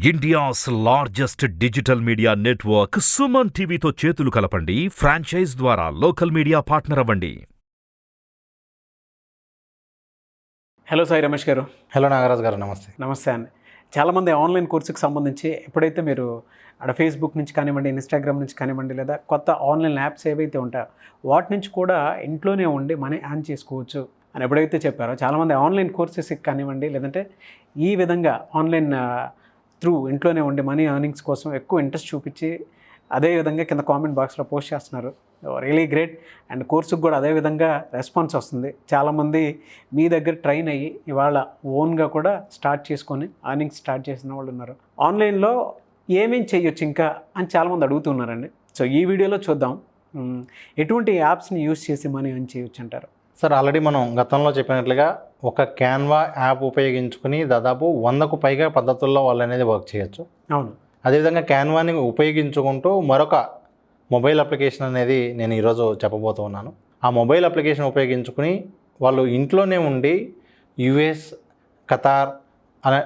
India's largest digital media network Suman టీవీతో చేతులు కలపండి. ఫ్రాంచైజ్ ద్వారా లోకల్ మీడియా పార్ట్నర్ అవ్వండి. హలో సాయి రమేష్ గారు. హలో నాగరాజు గారు, నమస్తే. నమస్తే అండి. చాలామంది ఆన్లైన్ కోర్సుకి సంబంధించి ఎప్పుడైతే మీరు అక్కడ ఫేస్బుక్ నుంచి కానివ్వండి, ఇన్స్టాగ్రామ్ నుంచి కానివ్వండి, లేదా కొత్త ఆన్లైన్ యాప్స్ ఏవైతే ఉంటాయో వాటి నుంచి కూడా ఇంట్లోనే ఉండి మనీ ఎర్న్ చేసుకోవచ్చు అని ఎప్పుడైతే చెప్పారో చాలామంది ఆన్లైన్ కోర్సెస్కి కానివ్వండి, లేదంటే ఈ విధంగా ఆన్లైన్ త్రూ ఇంట్లోనే ఉండి మనీ ఎర్నింగ్స్ కోసం ఎక్కువ ఇంట్రెస్ట్ చూపించి అదేవిధంగా కింద కామెంట్ బాక్స్లో పోస్ట్ చేస్తున్నారు. Really great. అండ్ కోర్సుకు కూడా అదేవిధంగా రెస్పాన్స్ వస్తుంది. చాలామంది మీ దగ్గర ట్రైన్ అయ్యి ఇవాళ ఓన్గా కూడా స్టార్ట్ చేసుకొని ఎర్నింగ్స్ స్టార్ట్ చేసిన వాళ్ళు ఉన్నారు. ఆన్లైన్లో ఏమేం చేయొచ్చు ఇంకా అని చాలామంది అడుగుతున్నారండి. సో ఈ వీడియోలో చూద్దాం ఎటువంటి యాప్స్ని యూస్ చేసి మనీ ఎర్న్ చేయొచ్చు అంటారు. సార్, ఆల్రెడీ మనం గతంలో చెప్పినట్లుగా ఒక క్యాన్వా యాప్ ఉపయోగించుకుని దాదాపు 100కు పైగా పద్ధతుల్లో వాళ్ళు అనేది వర్క్ చేయొచ్చు. అవును. అదేవిధంగా క్యాన్వాని ఉపయోగించుకుంటూ మరొక మొబైల్ అప్లికేషన్ అనేది నేను ఈరోజు చెప్పబోతూ ఉన్నాను. ఆ మొబైల్ అప్లికేషన్ ఉపయోగించుకుని వాళ్ళు ఇంట్లోనే ఉండి యుఎస్, ఖతార్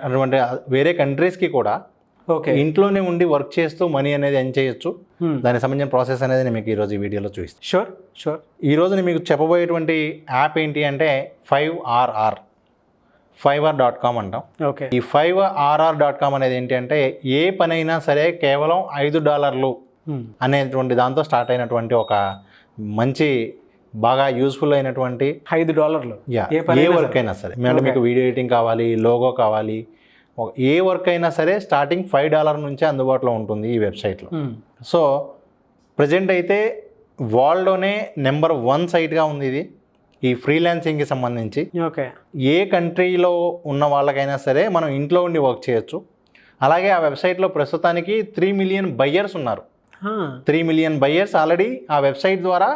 అటువంటి వేరే కంట్రీస్కి కూడా ఇంట్లోనే ఉండి వర్క్ చేస్తూ మనీ అనేది ఎర్న్ చేయొచ్చు. దానికి సంబంధించిన ప్రాసెస్ అనేది నేను మీకు ఈరోజు ఈ వీడియోలో చూపిస్తాను. షూర్. ఈరోజు నేను మీకు చెప్పబోయేటువంటి యాప్ ఏంటి అంటే Fiverr.com అంటాం. ఓకే. ఈ Fiverr.com అనేది ఏంటి అంటే ఏ పనైనా సరే కేవలం $5 అనేటువంటి దాంతో స్టార్ట్ అయినటువంటి ఒక మంచి బాగా యూస్ఫుల్ అయినటువంటి $5 ఏ వర్క్ అయినా సరే, అంటే మీకు వీడియో ఎడిటింగ్ కావాలి, లోగో కావాలి, ఏ వర్క్ అయినా సరే స్టార్టింగ్ $5 నుంచే అందుబాటులో ఉంటుంది ఈ వెబ్సైట్లో. సో ప్రజెంట్ అయితే వరల్డ్లోనే నెంబర్ 1 సైట్గా ఉంది ఇది ఈ ఫ్రీలాన్సింగ్కి సంబంధించి. ఓకే. ఏ కంట్రీలో ఉన్న వాళ్ళకైనా సరే మనం ఇంట్లో ఉండి వర్క్ చేయొచ్చు. అలాగే ఆ వెబ్సైట్లో ప్రస్తుతానికి 3 మిలియన్ బయ్యర్స్ ఉన్నారు. 3 మిలియన్ బయ్యర్స్ ఆల్రెడీ ఆ వెబ్సైట్ ద్వారా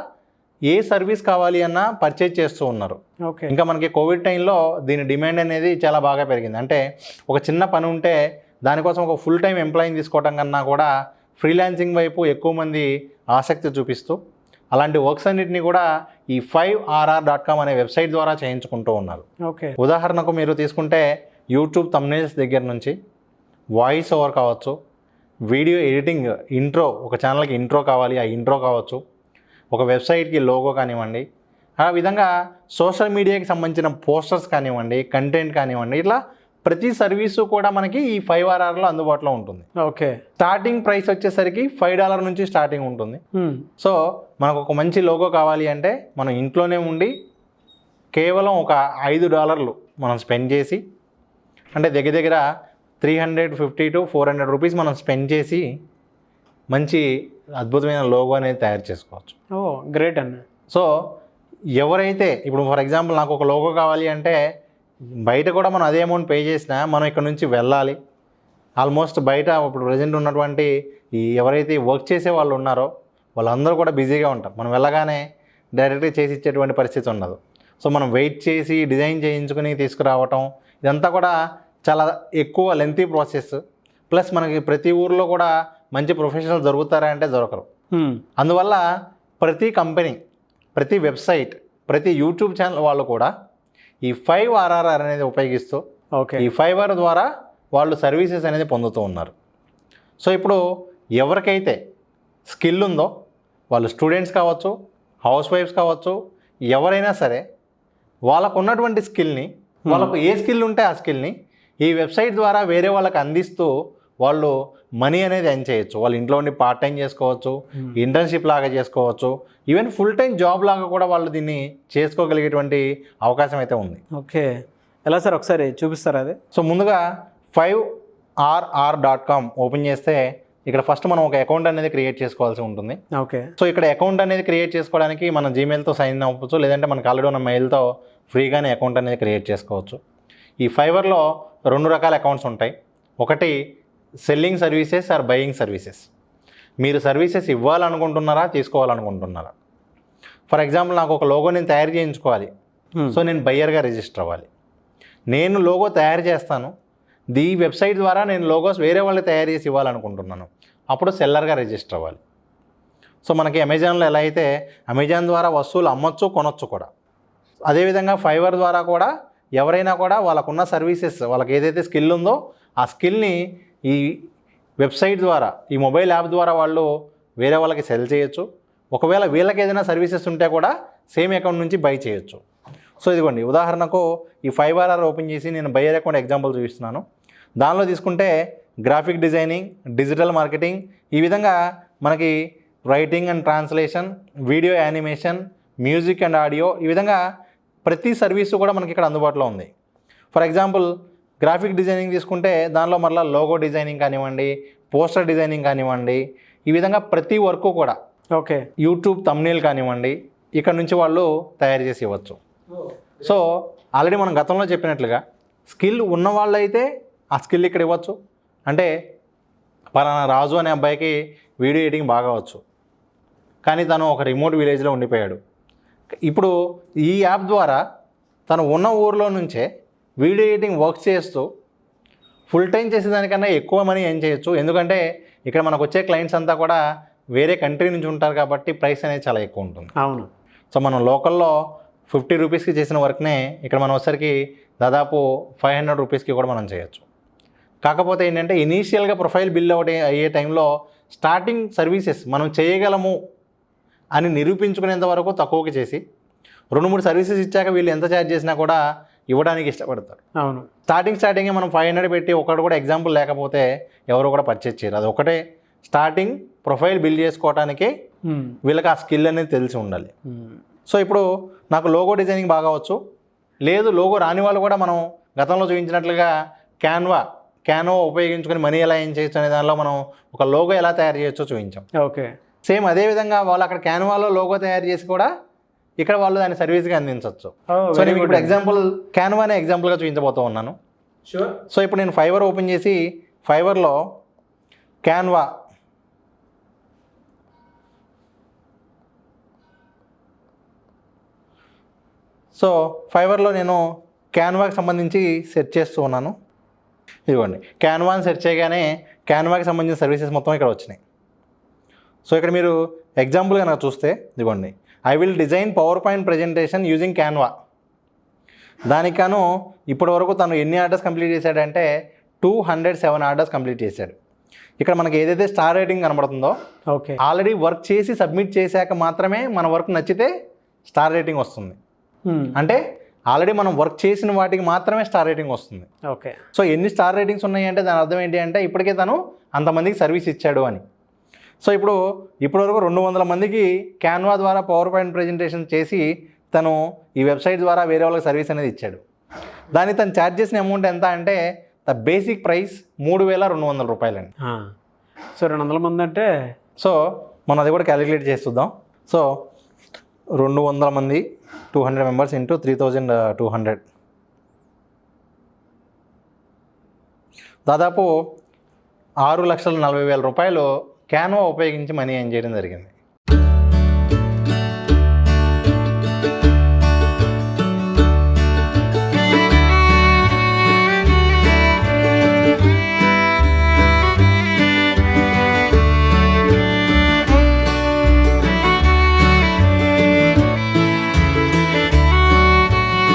ఏ సర్వీస్ కావాలి అన్నా పర్చేజ్ చేస్తూ ఉన్నారు. ఓకే. ఇంకా మనకి కోవిడ్ టైంలో దీని డిమాండ్ అనేది చాలా బాగా పెరిగింది. అంటే ఒక చిన్న పని ఉంటే దానికోసం ఒక ఫుల్ టైం ఎంప్లాయీని తీసుకోవడం కన్నా కూడా ఫ్రీలాన్సింగ్ వైపు ఎక్కువ మంది ఆసక్తి చూపిస్తూ అలాంటి వర్క్స్ అన్నిటిని కూడా ఈ Fiverr.com అనే వెబ్సైట్ ద్వారా చేయించుకుంటూ ఉన్నారు. ఓకే. ఉదాహరణకు మీరు తీసుకుంటే యూట్యూబ్ థంబ్నెయిల్స్ దగ్గర నుంచి వాయిస్ ఓవర్ కావచ్చు, వీడియో ఎడిటింగ్, ఇంట్రో, ఒక ఛానల్కి ఇంట్రో కావాలి, ఆ ఇంట్రో కావచ్చు, ఒక వెబ్సైట్కి లోగో కానివ్వండి, ఆ విధంగా సోషల్ మీడియాకి సంబంధించిన పోస్టర్స్ కానివ్వండి, కంటెంట్ కానివ్వండి, ఇట్లా ప్రతి సర్వీసు కూడా మనకి ఈ Fiverrలో అందుబాటులో ఉంటుంది. ఓకే. స్టార్టింగ్ ప్రైస్ వచ్చేసరికి $5 నుంచి స్టార్టింగ్ ఉంటుంది. సో మనకు ఒక మంచి లోగో కావాలి అంటే మనం ఇంట్లోనే ఉండి కేవలం ఒక $5 మనం స్పెండ్ చేసి, అంటే దగ్గర 350 to 400 రూపీస్ మనం స్పెండ్ చేసి మంచి అద్భుతమైన లోగో అనేది తయారు చేసుకోవచ్చు. గ్రేట్ అన్న. సో ఎవరైతే ఇప్పుడు ఫర్ ఎగ్జాంపుల్ నాకు ఒక లోగో కావాలి అంటే బయట కూడా మనం అదే అమౌంట్ పే చేసినా మనం ఇక్కడ నుంచి వెళ్ళాలి. ఆల్మోస్ట్ బయట ఇప్పుడు ప్రజెంట్ ఉన్నటువంటి ఈ ఎవరైతే వర్క్ చేసే వాళ్ళు ఉన్నారో వాళ్ళందరూ కూడా బిజీగా ఉంటారు. మనం వెళ్ళగానే డైరెక్ట్గా చేసి ఇచ్చేటువంటి పరిస్థితి ఉండదు. సో మనం వెయిట్ చేసి డిజైన్ చేయించుకుని తీసుకురావటం ఇదంతా కూడా చాలా ఎక్కువ లెంతీ ప్రాసెస్. ప్లస్ మనకి ప్రతి ఊర్లో కూడా మంచి ప్రొఫెషనల్ దొరుకుతారా అంటే దొరకరు. అందువల్ల ప్రతి కంపెనీ, ప్రతి వెబ్సైట్, ప్రతి యూట్యూబ్ ఛానల్ వాళ్ళు కూడా ఈ Fiverr అనేది ఉపయోగిస్తూ ఈ Fiverr ద్వారా వాళ్ళు సర్వీసెస్ అనేది పొందుతూ ఉన్నారు. సో ఇప్పుడు ఎవరికైతే స్కిల్ ఉందో వాళ్ళు స్టూడెంట్స్ కావచ్చు, హౌస్ వైఫ్స్ కావచ్చు, ఎవరైనా సరే వాళ్ళకు ఉన్నటువంటి స్కిల్ని, వాళ్ళకు ఏ స్కిల్ ఉంటే ఆ స్కిల్ని ఈ వెబ్సైట్ ద్వారా వేరే వాళ్ళకి అందిస్తూ వాళ్ళు మనీ అనేది ఎర్న్ చేయొచ్చు. వాళ్ళు ఇంట్లో ఉండి పార్ట్ టైం చేసుకోవచ్చు, ఇంటర్న్షిప్ లాగా చేసుకోవచ్చు, ఈవెన్ ఫుల్ టైం జాబ్ లాగా కూడా వాళ్ళు దీన్ని చేసుకోగలిగేటువంటి అవకాశం అయితే ఉంది. ఓకే. ఎలా సార్, ఒకసారి చూపిస్తారా అది? సో ముందుగా Fiverr.com ఓపెన్ చేస్తే ఇక్కడ ఫస్ట్ మనం ఒక అకౌంట్ అనేది క్రియేట్ చేసుకోవాల్సి ఉంటుంది. ఓకే. సో ఇక్కడ అకౌంట్ అనేది క్రియేట్ చేసుకోవడానికి మన జీమెయిల్తో సైన్ అవ్వచ్చు, లేదంటే మనకు ఆల్రెడీ ఉన్న మెయిల్తో ఫ్రీగానే అకౌంట్ అనేది క్రియేట్ చేసుకోవచ్చు. ఈ Fiverrలో 2 రకాల అకౌంట్స్ ఉంటాయి. ఒకటి selling services or buying services. మీరు సర్వీసెస్ ఇవ్వాలనుకుంటున్నారా, తీసుకోవాలనుకుంటున్నారా? ఫర్ ఎగ్జాంపుల్ నాకు ఒక లోగో నేను తయారు చేయించుకోవాలి. సో నేను బయ్యర్గా రిజిస్టర్ అవ్వాలి. నేను లోగో తయారు చేస్తాను, ఈ వెబ్సైట్ ద్వారా నేను లోగోస్ వేరే వాళ్ళకి తయారు చేసి ఇవ్వాలనుకుంటున్నాను, అప్పుడు సెల్లర్గా రిజిస్టర్ అవ్వాలి. సో మనకి అమెజాన్లో ఎలా అయితే అమెజాన్ ద్వారా వస్తువులు అమ్మొచ్చు, కొనొచ్చు కూడా, అదేవిధంగా Fiverr ద్వారా కూడా ఎవరైనా కూడా వాళ్ళకున్న సర్వీసెస్, వాళ్ళకి ఏదైతే స్కిల్ ఉందో ఆ స్కిల్ని ఈ వెబ్సైట్ ద్వారా, ఈ మొబైల్ యాప్ ద్వారా వాళ్ళు వేరే వాళ్ళకి సెల్ చేయొచ్చు. ఒకవేళ వీళ్ళకి ఏదైనా సర్వీసెస్ ఉంటే కూడా సేమ్ అకౌంట్ నుంచి బై చేయొచ్చు. సో ఇదిగోండి, ఉదాహరణకు ఈ Fiverr ఓపెన్ చేసి నేను బయ్యర్ అకౌంట్ ఎగ్జాంపుల్ చూపిస్తున్నాను. దానిలో తీసుకుంటే గ్రాఫిక్ డిజైనింగ్, డిజిటల్ మార్కెటింగ్, ఈ విధంగా మనకి writing and translation, video animation, music and audio, ఈ విధంగా ప్రతి సర్వీసు కూడా మనకి ఇక్కడ అందుబాటులో ఉంది. ఫర్ ఎగ్జాంపుల్ గ్రాఫిక్ డిజైనింగ్ తీసుకుంటే దానిలో మళ్ళీ లోగో డిజైనింగ్ కానివ్వండి, పోస్టర్ డిజైనింగ్ కానివ్వండి, ఈ విధంగా ప్రతి వర్క్ కూడా ఓకే యూట్యూబ్ థంబ్నెయిల్ కానివ్వండి ఇక్కడ నుంచి వాళ్ళు తయారు చేసి ఇవ్వచ్చు. సో ఆల్రెడీ మనం గతంలో చెప్పినట్లుగా స్కిల్ ఉన్న వాళ్ళైతే ఆ స్కిల్ ఇక్కడ ఇవ్వచ్చు. అంటే పలానా రాజు అనే అబ్బాయికి వీడియో ఎడిటింగ్ బాగా వచ్చు, కానీ తను ఒక రిమోట్ విలేజ్లో ఉండిపోయాడు. ఇప్పుడు ఈ యాప్ ద్వారా తను ఉన్న ఊరిలో నుంచే వీడియో ఎడిటింగ్ వర్క్ చేస్తూ ఫుల్ టైం చేసేదానికన్నా ఎక్కువ మనీ ఏం చేయొచ్చు. ఎందుకంటే ఇక్కడ మనకు వచ్చే క్లయింట్స్ అంతా కూడా వేరే కంట్రీ నుంచి ఉంటారు కాబట్టి ప్రైస్ అనేది చాలా ఎక్కువ ఉంటుంది. అవును. సో మనం లోకల్లో 50 రూపీస్కి చేసిన వర్క్నే ఇక్కడ మనం వచ్చరికి దాదాపు 500 రూపీస్కి కూడా మనం చేయొచ్చు. కాకపోతే ఏంటంటే ఇనీషియల్గా ప్రొఫైల్ బిల్డ్ అయ్యే టైంలో స్టార్టింగ్ సర్వీసెస్ మనం చేయగలము అని నిరూపించుకునేంత వరకు తక్కువకి చేసి 2-3 సర్వీసెస్ ఇచ్చాక వీళ్ళు ఎంత ఛార్జ్ చేసినా కూడా ఇవ్వడానికి ఇష్టపడతారు. అవును. స్టార్టింగే మనం 500 పెట్టి ఒకటి కూడా ఎగ్జాంపుల్ లేకపోతే ఎవరు కూడా పర్చేజ్ చేయరు. అది ఒకటే స్టార్టింగ్ ప్రొఫైల్ బిల్డ్ చేసుకోవడానికి వీళ్ళకి ఆ స్కిల్ అనేది తెలిసి ఉండాలి. సో ఇప్పుడు నాకు లోగో డిజైనింగ్ బాగా వచ్చు, లేదు లోగో రాని వాళ్ళు కూడా మనం గతంలో చూపించినట్లుగా క్యాన్వా ఉపయోగించుకొని మనీ ఎలా ఏం చేయొచ్చు అనే దానిలో మనం ఒక లోగో ఎలా తయారు చేయొచ్చో చూపించాం. ఓకే. సేమ్ అదేవిధంగా వాళ్ళు అక్కడ క్యాన్వాలో లోగో తయారు చేసి కూడా ఇక్కడ వాళ్ళు దాన్ని సర్వీస్గా అందించవచ్చు. సో నేను ఇప్పుడు ఎగ్జాంపుల్ క్యాన్వానే ఎగ్జాంపుల్గా చూపించబోతూ ఉన్నాను. సో ఇప్పుడు నేను Fiverr ఓపెన్ చేసి Fiverrలో క్యాన్వా సో Fiverrలో నేను క్యాన్వాకి సంబంధించి సెర్చ్ చేస్తూ ఉన్నాను. ఇదిగోండి, క్యాన్వాని సెర్చ్ చేయగానే క్యాన్వాకి సంబంధించిన సర్వీసెస్ మొత్తం ఇక్కడ వచ్చినాయి. సో ఇక్కడ మీరు ఎగ్జాంపుల్గా నాకు చూస్తే ఇదిగోండి, I will design power point presentation using Canva. దానికి గాను ఇప్పటి వరకు తను ఎన్ని ఆర్డర్స్ కంప్లీట్ చేశాడంటే 207 ఆర్డర్స్ కంప్లీట్ చేశాడు. ఇక్కడ మనకి ఏదైతే స్టార్ రేటింగ్ కనబడుతుందో ఓకే, ఆల్రెడీ వర్క్ చేసి సబ్మిట్ చేశాక మాత్రమే మన వర్క్ నచ్చితే స్టార్ రేటింగ్ వస్తుంది. అంటే ఆల్రెడీ మనం వర్క్ చేసిన వాటికి మాత్రమే స్టార్ రేటింగ్ వస్తుంది. ఓకే. సో ఎన్ని స్టార్ రేటింగ్స్ ఉన్నాయి అంటే దాని అర్థం ఏంటి అంటే ఇప్పటికే తను అంతమందికి సర్వీస్ ఇచ్చాడు అని. సో ఇప్పటివరకు 200 మందికి క్యాన్వా ద్వారా పవర్ పాయింట్ ప్రజెంటేషన్ చేసి తను ఈ వెబ్సైట్ ద్వారా వేరే వాళ్ళకి సర్వీస్ అనేది ఇచ్చాడు. దాన్ని తను ఛార్జ్ చేసిన అమౌంట్ ఎంత అంటే ద బేసిక్ ప్రైస్ 3200 రూపాయలండి. సో 200 మంది అంటే సో మనం అది కూడా క్యాలిక్యులేట్ చేస్తుందాం. సో 200 మంది 200 మెంబర్స్ ఇంటూ 3200 దాదాపు 6,40,000 రూపాయలు క్యాన్వా ఉపయోగించి మనీ ఏం చేయడం జరిగింది.